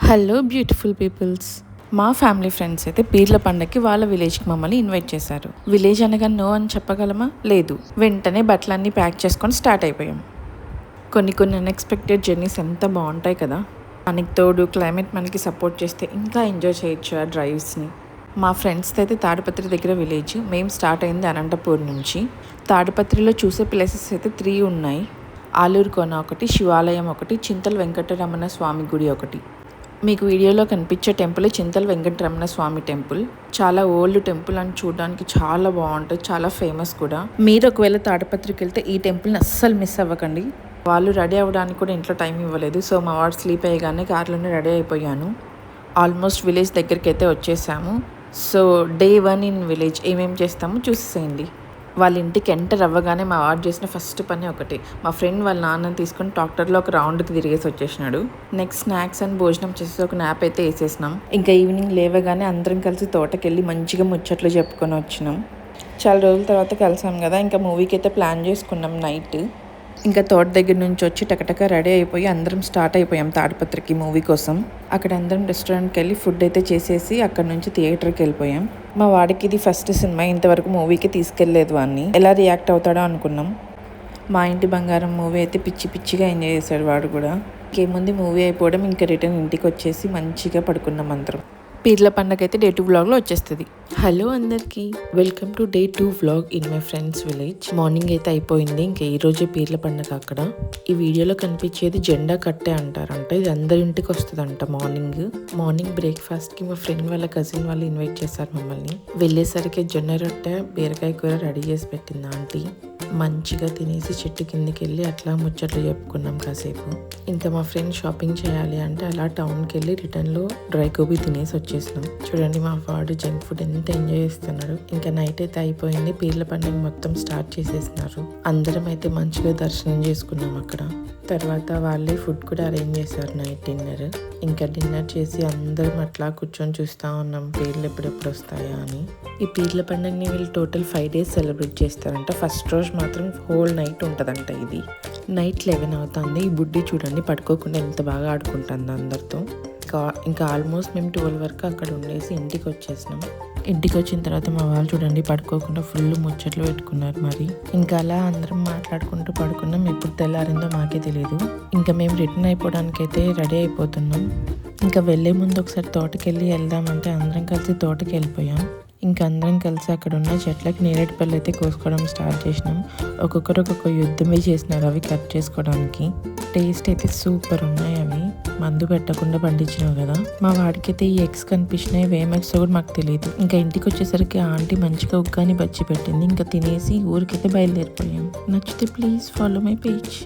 Hello beautiful peoples. మా family friends అయితే పీర్ల పండగకి వాళ్ళ విలేజ్కి మమ్మల్ని ఇన్వైట్ చేశారు. విలేజ్ అనగా నో అని చెప్పగలమా? లేదు. వెంటనే బట్టలన్నీ ప్యాక్ చేసుకొని స్టార్ట్ అయిపోయాం. కొన్ని అన్ఎక్స్పెక్టెడ్ జర్నీస్ ఎంత బాగుంటాయి కదా. దానికి తోడు క్లైమేట్ మనకి సపోర్ట్ చేస్తే ఇంకా ఎంజాయ్ చేయొచ్చు ఆ డ్రైవ్స్ని. మా ఫ్రెండ్స్తో అయితే తాడిపత్రి దగ్గర విలేజ్. మేము స్టార్ట్ అయింది అనంతపూర్ నుంచి. తాడిపత్రిలో చూసే ప్లేసెస్ అయితే 3 ఉన్నాయి. ఆలూరు కోన ఒకటి, శివాలయం ఒకటి, చింతల వెంకటరమణ స్వామి గుడి ఒకటి. మీకు వీడియోలో కనిపించే టెంపుల్ చింతల వెంకటరమణ స్వామి టెంపుల్. చాలా ఓల్డ్ టెంపుల్ అని చూడడానికి చాలా బాగుంటుంది, చాలా ఫేమస్ కూడా. మీరు ఒకవేళ తాడిపత్రికి వెళ్తే ఈ టెంపుల్ని అస్సలు మిస్ అవ్వకండి. వాళ్ళు రెడీ అవ్వడానికి కూడా ఇంట్లో టైం ఇవ్వలేదు. సో మా వాడు స్లీప్ అయ్యగానే కార్లోనే రెడీ అయిపోయాను. ఆల్మోస్ట్ విలేజ్ దగ్గరికి అయితే వచ్చేసాము. సో డే 1 ఇన్ విలేజ్ ఏమేమి చేస్తామో చూసేసేయండి. వాళ్ళ ఇంటికి ఎంటర్ అవ్వగానే మా వాడు చేసిన ఫస్ట్ పని ఒకటి, మా ఫ్రెండ్ వాళ్ళ నాన్నని తీసుకొని ట్రాక్టర్లో ఒక రౌండ్కి తిరిగేసి వచ్చేసినాడు. నెక్స్ట్ స్నాక్స్ అండ్ భోజనం చేసి ఒక న్యాప్ అయితే వేసేసినాం. ఇంకా ఈవినింగ్ లేవగానే అందరం కలిసి తోటకెళ్ళి మంచిగా ముచ్చట్లు చెప్పుకొని వచ్చినాం. చాలా రోజుల తర్వాత కలిసాం కదా, ఇంకా మూవీకి అయితే ప్లాన్ చేసుకున్నాం నైట్. ఇంకా తోట దగ్గర నుంచి వచ్చి టకటక రెడీ అయిపోయి అందరం స్టార్ట్ అయిపోయాం తాడిపత్రికి మూవీ కోసం. అక్కడ అందరం రెస్టారెంట్కి వెళ్ళి ఫుడ్ అయితే చేసేసి అక్కడ నుంచి థియేటర్కి వెళ్ళిపోయాం. మా వాడికి ఇది ఫస్ట్ సినిమా, ఇంతవరకు మూవీకి తీసుకెళ్లేదు వాడిని. ఎలా రియాక్ట్ అవుతాడో అనుకున్నాం. మా ఇంటి బంగారం మూవీ అయితే పిచ్చిగా ఎంజాయ్ చేశాడు వాడు కూడా. ఇంకేముంది, మూవీ అయిపోవడం, ఇంకా రిటర్న్ ఇంటికి వచ్చేసి మంచిగా పడుకున్నాం అందరం. పీర్ల పండగ అయితే డే 2 వ్లాగ్లో వచ్చేస్తుంది. హలో అందరికీ, welcome to day 2 vlog in my friends village. Morning అయితే అయిపోయింది. ఇంకా ఈరోజే పీర్ల పండగ అక్కడ. ఈ వీడియోలో కనిపించేది జెండా కట్టే అంటారంట. ఇది అందరి ఇంటికి వస్తుందంట. మార్నింగ్ బ్రేక్ఫాస్ట్కి మా ఫ్రెండ్ వాళ్ళ కజిన్ వాళ్ళు ఇన్వైట్ చేశారు మమ్మల్ని. వెళ్ళేసరికి జొన్న రొట్టె, బీరకాయ కూర రెడీ చేసి పెట్టింది ఆంటీ. మంచిగా తినేసి చెట్టు కిందకి వెళ్ళి అట్లా ముచ్చట్లు చెప్పుకున్నాం కాసేపు. ఇంకా మా ఫ్రెండ్ షాపింగ్ చేయాలి అంటే అలా టౌన్కి వెళ్ళి రిటర్న్లో డ్రై గోబీ తినేసి వచ్చేసినాం. చూడండి మా వాడు జంక్ ఫుడ్ ఎంత ఎంజాయ్ చేస్తున్నాడు. ఇంకా నైట్ అయితే అయిపోయింది. పీర్ల పండుగ మొత్తం స్టార్ట్ చేసేసినారు. అందరం అయితే మంచిగా దర్శనం చేసుకున్నాం అక్కడ. తర్వాత వాళ్ళే ఫుడ్ కూడా అరేంజ్ చేశారు నైట్ డిన్నర్. ఇంకా డిన్నర్ చేసి అందరం అట్లా కూర్చొని చూస్తూ ఉన్నాం పీర్లు ఎప్పుడెప్పుడు వస్తాయా అని. ఈ పీర్ల పండుగని వీళ్ళు టోటల్ 5 days సెలబ్రేట్ చేస్తారంట. ఫస్ట్ రోజు మాత్రం హోల్ నైట్ ఉంటుందంట. ఇది నైట్ 11 అవుతుంది. ఈ బుడ్డి చూడండి పడుకోకుండా ఎంత బాగా ఆడుకుంటుంది అందరితో. ఇంకా ఆల్మోస్ట్ మేము 12 వరకు అక్కడ ఉండేసి ఇంటికి వచ్చేసినాం. ఇంటికి వచ్చిన తర్వాత మా వాళ్ళు చూడండి పడుకోకుండా ఫుల్ ముచ్చట్లు పెట్టుకున్నారు. మరి ఇంకా అలా అందరం మాట్లాడుకుంటూ పడుకున్నాం. ఎప్పుడు తెల్లారిందో మాకే తెలియదు. ఇంకా మేము రిటర్న్ అయిపోవడానికి అయితే రెడీ అయిపోతున్నాం. ఇంకా వెళ్లే ముందు ఒకసారి తోటకెళ్ళి వెళ్దామంటే అందరం కలిసి తోటకి వెళ్ళిపోయాం. ఇంకా అందరం కలిసి అక్కడ ఉన్న చెట్లకి నేరేడు పళ్ళు అయితే కోసుకోవడం స్టార్ట్ చేసినాం. ఒక్కొక్కరు ఒక్కొక్క యుద్ధమే చేసినారు అవి కట్ చేసుకోవడానికి. టేస్ట్ అయితే సూపర్ ఉన్నాయి. అవి మందు పెట్టకుండా పండించినావు కదా. మా వాడికైతే ఈ ఎగ్స్ కనిపించినాయి, వేమెగ్స్ కూడా మాకు తెలియదు. ఇంకా ఇంటికి వచ్చేసరికి ఆంటీ మంచిగా ఉగ్గాని బజ్జి పెట్టింది. ఇంకా తినేసి ఊరికైతే బయలుదేరిపోయాం. నచ్చితే ప్లీజ్ ఫాలో మై పేజ్.